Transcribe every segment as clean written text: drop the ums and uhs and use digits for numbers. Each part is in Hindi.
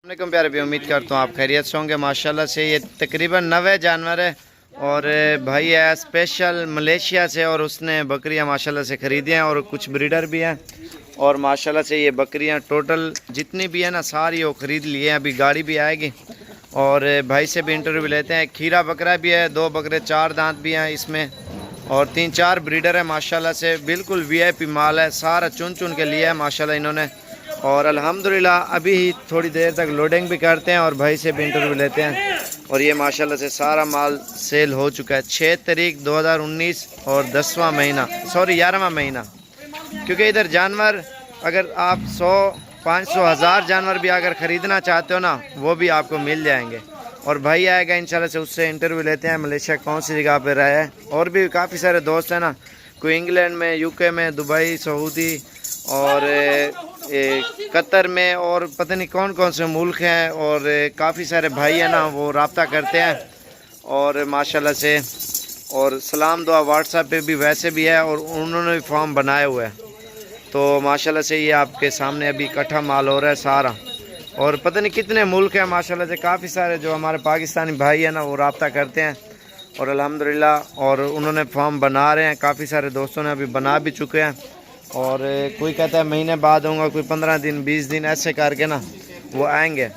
वालेकुम प्यारे भी, उम्मीद करता हूँ आप खैरियत से होंगे। माशाल्लाह से ये तकरीबन 90 जानवर है और भाई है स्पेशल मलेशिया से और उसने बकरियाँ माशाल्लाह से ख़रीदी हैं और कुछ ब्रीडर भी हैं। और माशाल्लाह से ये बकरियाँ टोटल जितनी भी है ना सारी वो ख़रीद लिए हैं। अभी गाड़ी भी आएगी और भाई से भी इंटरव्यू लेते हैं। खीरा बकरा भी है, 2 बकरे 4 दांत भी हैं इसमें और 3-4 ब्रीडर है। माशाल्लाह से बिल्कुल वीआईपी माल है, सारा चुन चुन के लिया है माशाल्लाह इन्होंने। और अल्हम्दुलिल्लाह अभी ही थोड़ी देर तक लोडिंग भी करते हैं और भाई से भी इंटरव्यू लेते हैं। और ये माशाल्लाह से सारा माल सेल हो चुका है। 6 तारीख 2019 और 10वां महीना 11वां महीना, क्योंकि इधर जानवर अगर आप 100, 500, 1000 जानवर भी अगर ख़रीदना चाहते हो ना वो भी आपको मिल जाएंगे। और भाई आएगा इंशाल्लाह से, उससे इंटरव्यू लेते हैं मलेशिया कौन सी जगह पर रहा है। और भी काफ़ी सारे दोस्त हैं ना, कोई इंग्लैंड में, यूके में, दुबई, सऊदी और कतर में और पता नहीं कौन कौन से मुल्क हैं। और काफ़ी सारे भाई हैं ना वो रब्ता करते हैं और माशाल्लाह से। और सलाम दुआ व्हाट्सएप पे भी वैसे भी है और उन्होंने भी फॉर्म बनाए हुए हैं। तो माशाल्लाह से ये आपके सामने अभी इकट्ठा माल हो रहा है सारा। और पता नहीं कितने मुल्क हैं माशाल्लाह से, काफ़ी सारे जो हमारे पाकिस्तानी भाई हैं ना वो रब्ता करते हैं और अल्हम्दुलिल्लाह और उन्होंने फॉर्म बना रहे हैं। काफ़ी सारे दोस्तों ने अभी बना भी चुके हैं और कोई कहता है महीने बाद होगा, कोई 15 दिन 20 दिन ऐसे करके ना वो आएंगे।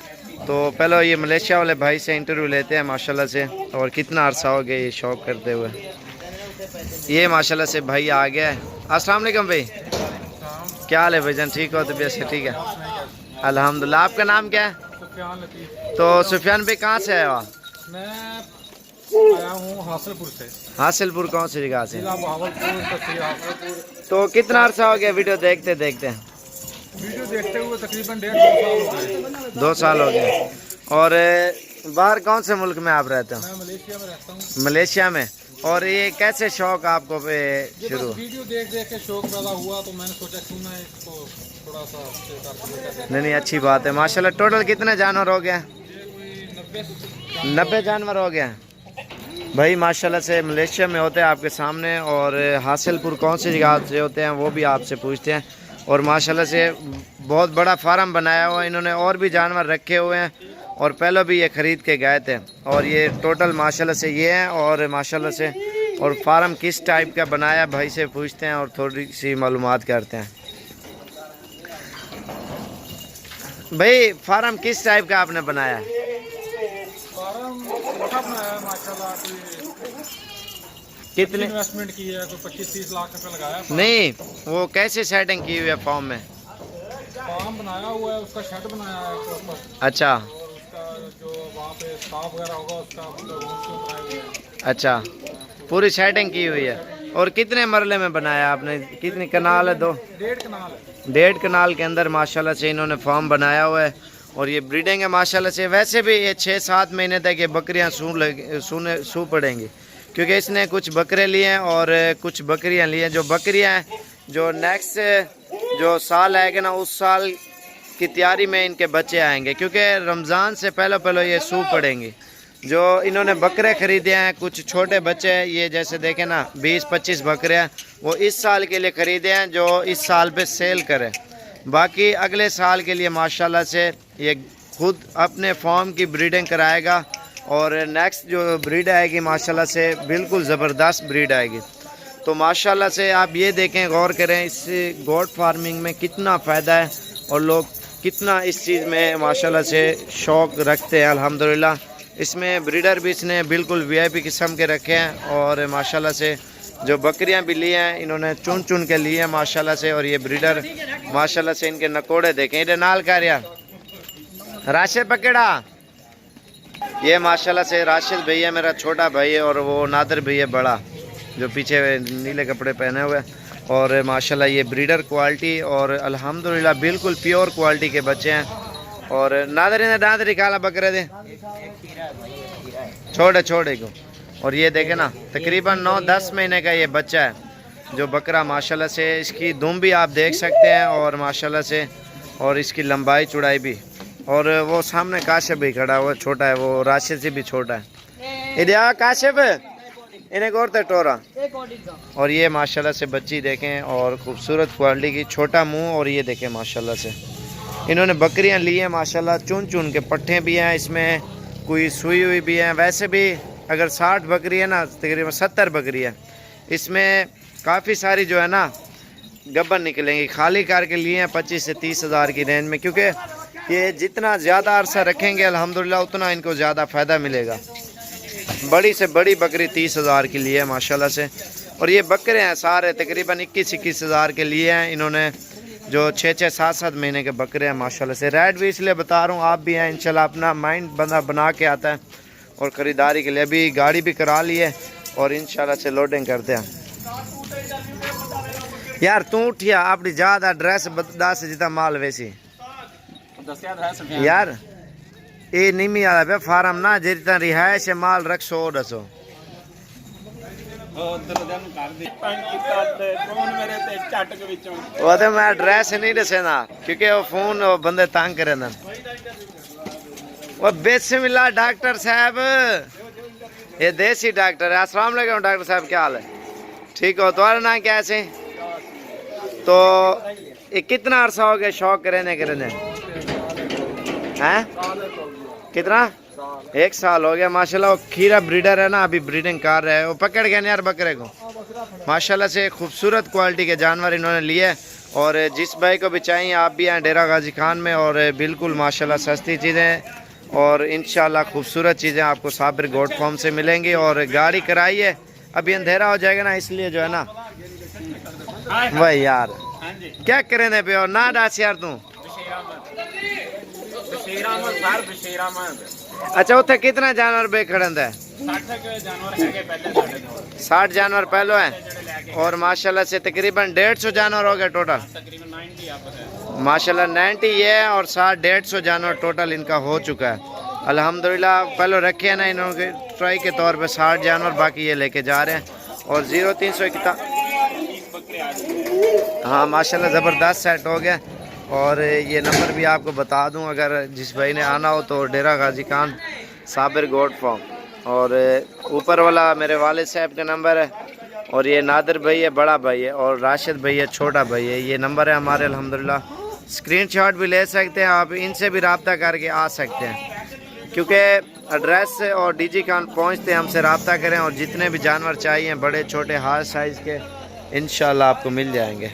तो पहले ये मलेशिया वाले भाई से इंटरव्यू लेते हैं माशाल्लाह से। और कितना अरसा हो गया ये शौक करते हुए। ये माशाल्लाह से भाई आ गया है। अस्सलाम वालेकुम भाई, क्या हाल है भाईजान? ठीक हो? तबीयत से ठीक है? अल्हम्दुलिल्लाह। आपका नाम क्या है? तो सुफियान भाई कहाँ से आए हो? मैं आया हूँ हासिलपुर से। हासिलपुर कौन सी जगह से? हासिलपुर। तो कितना अरसा हो गया वीडियो देखते देखते? वीडियो देखते हुए तकरीबन 1.5-2 साल हो गए। 2 साल हो गए। और बाहर कौन से मुल्क में आप रहते हो? मैं मलेशिया में रहता हूँ। मलेशिया में। और ये कैसे शौक आपको पे शुरू? वीडियो देख देख के शौक पैदा हुआ तो मैंने सोचा क्यों ना इसको थोड़ा सा नहीं, अच्छी बात है माशाल्लाह। टोटल कितने जानवर हो गए? 90 जानवर हो गए भाई माशाल्लाह से। मलेशिया में होते हैं आपके सामने और हासिलपुर कौन सी जगह से होते हैं वो भी आपसे पूछते हैं। और माशाल्लाह से बहुत बड़ा फार्म बनाया हुआ है इन्होंने, और भी जानवर रखे हुए हैं और पहले भी ये ख़रीद के गए थे। और ये टोटल माशाल्लाह से ये हैं और माशाल्लाह से। और फार्म किस टाइप का बनाया भाई से पूछते हैं और थोड़ी सी मालूमात करते हैं। भाई फार्म किस टाइप का आपने बनाया है? कितने इन्वेस्टमेंट की है? कोई 25-30 लाख रुपए लगाया। नहीं, वो कैसे सेटिंग की हुई है फॉर्म में? फार्म बनाया हुआ है, उसका शेड बनाया है प्रॉपर। अच्छा। और उसका जो वहाँ पे स्टाफ वगैरह होगा उसका रूम बनाए हुए हैं। अच्छा, पूरी सेटिंग की हुई है। और कितने मरले में बनाया आपने? कितनी कनाल है? 1.5 कनाल है। 1.5 कनाल के अंदर माशाल्लाह से इन्होंने फॉर्म बनाया हुआ है। और ये ब्रीडिंग है माशाल्लाह से। वैसे भी ये 6-7 महीने तक ये बकरियाँ सू पड़ेंगी, क्योंकि इसने कुछ बकरे लिए हैं और कुछ बकरियां लिए हैं। जो बकरियां हैं जो नेक्स्ट जो साल आएगा ना उस साल की तैयारी में इनके बच्चे आएंगे, क्योंकि रमज़ान से पहले ये सूख पड़ेंगे। जो इन्होंने बकरे ख़रीदे हैं, कुछ छोटे बच्चे हैं ये जैसे देखें ना 20-25 बकरे हैं, वो इस साल के लिए ख़रीदे हैं जो इस साल पे सेल करें। बाकी अगले साल के लिए माशाल्लाह से ये खुद अपने फॉर्म की ब्रीडिंग कराएगा और नेक्स्ट जो ब्रीड आएगी माशाल्लाह से बिल्कुल ज़बरदस्त ब्रीड आएगी। तो माशाल्लाह से आप ये देखें, गौर करें इस गोट फार्मिंग में कितना फ़ायदा है और लोग कितना इस चीज़ में माशाल्लाह से शौक़ रखते हैं। अल्हम्दुलिल्लाह इसमें ब्रीडर भी इसने बिल्कुल वीआईपी किस्म के रखे हैं। और माशाल्लाह से जो बकरियां भी ली हैं इन्होंने चुन चुन के लिए हैं माशाल्लाह से। और ये ब्रीडर माशाल्लाह से इनके नकोड़े देखें। इधर नाल कर यार राशिद पकड़ा। ये माशाल्लाह से राशिद भैया मेरा छोटा भाई है और वो नादर भैया बड़ा, जो पीछे नीले कपड़े पहने हुए। और माशाल्लाह ये ब्रीडर क्वालिटी और अल्हम्दुलिल्लाह बिल्कुल प्योर क्वालिटी के बच्चे हैं। और नादर ने दांत निकाला बकरे दे छोड़े को। और ये देखे ना तकरीबन 9-10 महीने का ये बच्चा है जो बकरा माशाल्लाह से। इसकी दुम भी आप देख सकते हैं और माशाल्लाह से और इसकी लंबाई चौड़ाई भी। और वो सामने काशिफ भी खड़ा हुआ छोटा है, वो राशिद से भी छोटा है। इधर काशिफ इन्हें गौर टोरा। और ये माशाल्लाह से बच्ची देखें और खूबसूरत क्वालिटी की, छोटा मुंह और ये देखें माशाल्लाह से। इन्होंने बकरियां ली हैं माशाल्लाह, चुन चुन के पट्ठे भी हैं इसमें, कोई सुई हुई भी हैं। वैसे भी अगर 60 बकरी है ना, तकरीबन 70 बकरी है, इसमें काफ़ी सारी जो है ना गब्बन निकलेंगी। खाली करके लिए हैं 25 से 30 हज़ार की रेंज में, क्योंकि ये जितना ज़्यादा अरसा रखेंगे अल्हम्दुलिल्लाह उतना इनको ज़्यादा फ़ायदा मिलेगा। बड़ी से बड़ी बकरी 30 हज़ार की लिए है माशाल्लाह से। और ये बकरे हैं सारे तकरीबन 21 हज़ार के लिए हैं इन्होंने, जो 6 7 महीने के बकरे हैं माशाल्लाह से। रेट भी इसलिए बता रहा हूँ, आप भी हैं इंशाल्लाह, अपना माइंड बंदा बना के आता है और ख़रीदारी के लिए। अभी गाड़ी भी करा ली है और इंशाल्लाह से लोडिंग करते हैं। यार तू उठिया अपनी ज़्यादा ड्रेस दस जितना माल वैसी यार ये नहीं आया पे फार्म ना जितना रिहायश है माल रख सो दसो। वो तो मैं एड्रैस नहीं दसे ना, क्योंकि वो फोन वो बंदे तंग करे ना। वो बिस्मिल्लाह डॉक्टर साहब, ये देसी डॉक्टर है। अस्सलाम वालेकुम डॉक्टर साहब, क्या हाल है? ठीक हो? तुम्हारा नाम क्या है? तो ये कितना अरसा हो गया शौक रहने हैं? कितना? 1 साल हो गया माशाल्लाह। वो खीरा ब्रीडर है ना, अभी ब्रीडिंग कर रहे हैं। वो पकड़ गए यार बकरे को माशाल्लाह से। खूबसूरत क्वालिटी के जानवर इन्होंने लिए। और जिस भाई को भी चाहिए आप भी हैं डेरा गाजी खान में, और बिल्कुल माशाल्लाह सस्ती चीज़ें और इंशाल्लाह खूबसूरत चीज़ें आपको साबिर गोट फार्म से मिलेंगी। और गाड़ी कराइए, अभी अंधेरा हो जाएगा ना, इसलिए जो है ना वही यार क्या करें पे और ना डास यार तू। अच्छा उत्थे कितना जानवर बेखड़ंद है? 60 जानवर पहले हैं और माशाल्लाह से तकरीबन 150 जानवर हो गए टोटल। माशाल्लाह 90 ये है और 150 जानवर टोटल इनका हो चुका है अल्हम्दुलिल्लाह। पहले रखे हैं ना इन्होंने ट्राई के तौर पे 60 जानवर, बाकी ये लेके जा रहे हैं। और 0300 हाँ माशाल्लाह ज़बरदस्त सेट हो गया। और ये नंबर भी आपको बता दूं, अगर जिस भाई ने आना हो तो डेरा गाजी खान साबिर गोट फार्म। और ऊपर वाला मेरे वालिद साहब का नंबर है, और ये नादिर भाई है बड़ा भाई है, और राशिद भाई है छोटा भाई है। ये नंबर है हमारे अल्हम्दुलिल्लाह। स्क्रीनशॉट भी ले सकते हैं आप, इनसे भी रब्ता करके आ सकते हैं, क्योंकि एड्रेस और डीजी खान पहुँचते हमसे रब्ता करें। और जितने भी जानवर चाहिए बड़े छोटे हर साइज़ के इंशाल्लाह आपको मिल जाएंगे।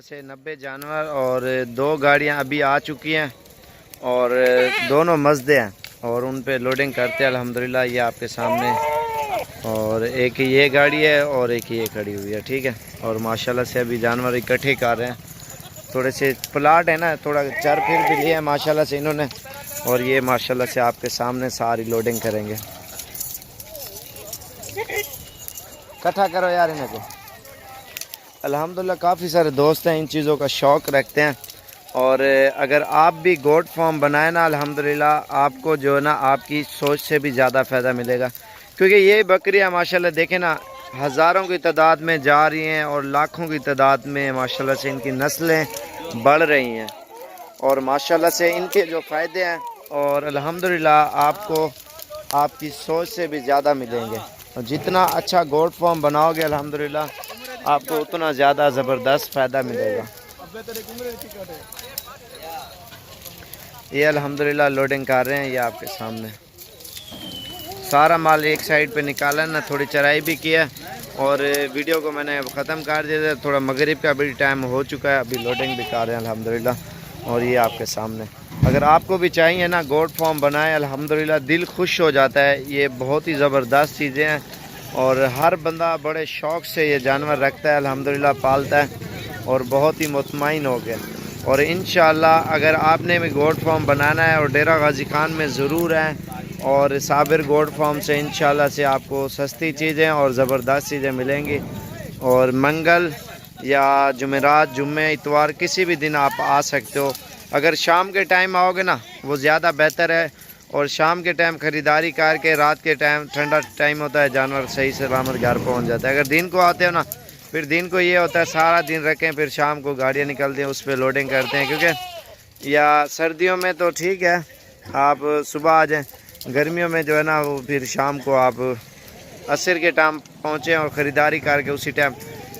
से 90 जानवर और 2 गाड़ियां अभी आ चुकी हैं और दोनों मज़दे हैं और उन पे लोडिंग करते हैं अल्हम्दुलिल्लाह। ये आपके सामने, और एक ये गाड़ी है और एक ये खड़ी हुई है, ठीक है। और माशाल्लाह से अभी जानवर इकट्ठे कर रहे हैं। थोड़े से प्लाट है ना, थोड़ा चर फिर भी लिए हैं माशाल्लाह से इन्होंने। और ये माशाल्लाह से आपके सामने सारी लोडिंग करेंगे। इकट्ठा करो यार इन्हें को। अल्हम्दुलिल्लाह काफ़ी सारे दोस्त हैं इन चीज़ों का शौक़ रखते हैं। और अगर आप भी गोट फार्म बनाए ना अल्हम्दुलिल्लाह आपको जो है ना आपकी सोच से भी ज़्यादा फ़ायदा मिलेगा, क्योंकि ये बकरियां माशाल्लाह देखें ना हज़ारों की तादाद में जा रही हैं और लाखों की तादाद में माशाल्लाह से इनकी नस्लें बढ़ रही हैं। और माशाल्लाह से इनके जो फ़ायदे हैं और अल्हम्दुलिल्लाह आपको आपकी सोच से भी ज़्यादा मिलेंगे। और जितना अच्छा गोट फार्म बनाओगे अल्हम्दुलिल्लाह आपको उतना ज़्यादा ज़बरदस्त फ़ायदा मिलेगा। ये अल्हम्दुलिल्लाह लोडिंग कर रहे हैं, ये आपके सामने सारा माल एक साइड पे निकाला ना, थोड़ी चराई भी किया। और वीडियो को मैंने ख़त्म कर दिया, थोड़ा मगरिब का भी टाइम हो चुका है, अभी लोडिंग भी कर रहे हैं अल्हम्दुलिल्लाह। और ये आपके सामने, अगर आपको भी चाहिए ना गोट फार्म बनाए अल्हम्दुलिल्लाह, दिल खुश हो जाता है। ये बहुत ही ज़बरदस्त चीज़ें हैं और हर बंदा बड़े शौक़ से ये जानवर रखता है अल्हम्दुलिल्लाह, पालता है और बहुत ही मुतमईन हो गया। और इंशाअल्लाह अगर आपने भी गोट फार्म बनाना है और डेरा गाजी खान में ज़रूर है, और साबिर गोट फार्म से इंशाअल्लाह से आपको सस्ती चीज़ें और ज़बरदस्त चीज़ें मिलेंगी। और मंगल या जुमेरात, जुम्मे, इतवार किसी भी दिन आप आ सकते हो। अगर शाम के टाइम आओगे ना वो ज़्यादा बेहतर है, और शाम के टाइम ख़रीदारी करके रात के टाइम ठंडा टाइम होता है, जानवर सही सलामत घर पहुंच जाता है। अगर दिन को आते हो ना फिर दिन को ये होता है सारा दिन रखें, फिर शाम को गाड़ियाँ निकलती हैं उस पर लोडिंग करते हैं। क्योंकि या सर्दियों में तो ठीक है आप सुबह आ जाएँ, गर्मियों में जो है ना वो फिर शाम को आप असर के टाइम पहुँचें और ख़रीदारी करके उसी टाइम,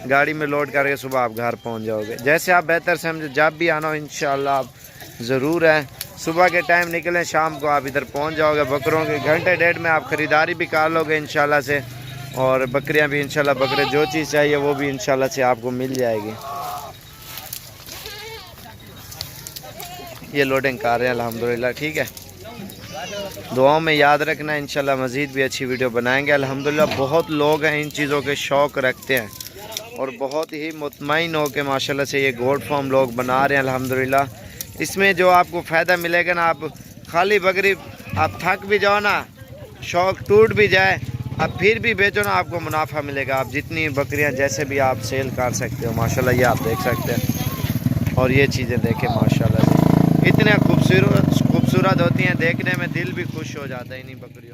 गाड़ी में लोड करके सुबह आप घर पहुंच जाओगे। जैसे आप बेहतर समझे, जब भी आना हो इंशाल्लाह आप ज़रूर हैं। सुबह के टाइम निकलें, शाम को आप इधर पहुंच जाओगे। बकरों के घंटे डेढ़ में आप ख़रीदारी भी कर लोगे इंशाल्लाह से, और बकरियां भी इंशाल्लाह, बकरे जो चीज़ चाहिए वो भी इंशाल्लाह से आपको मिल जाएगी। ये लोडिंग कर रहे हैं अल्हम्दुलिल्लाह। ठीक है, दुआओं में याद रखना, इंशाल्लाह मज़ीद भी अच्छी वीडियो बनाएंगे। अल्हम्दुलिल्लाह बहुत लोग हैं इन चीज़ों के शौक़ रखते हैं और बहुत ही मुतमईन हो के माशाल्लाह से ये गोट फार्म लोग बना रहे हैं अल्हम्दुलिल्लाह। इसमें जो आपको फ़ायदा मिलेगा ना, आप खाली बकरी आप थक भी जाओ ना, शौक़ टूट भी जाए, आप फिर भी बेचो ना, आपको मुनाफा मिलेगा। आप जितनी बकरियां जैसे भी आप सेल कर सकते हो माशाल्लाह, ये आप देख सकते हैं। और ये चीज़ें देखें माशाल्लाह से इतने खूबसूरत होती हैं, देखने में दिल भी खुश हो जाता है इन्हीं बकरियों।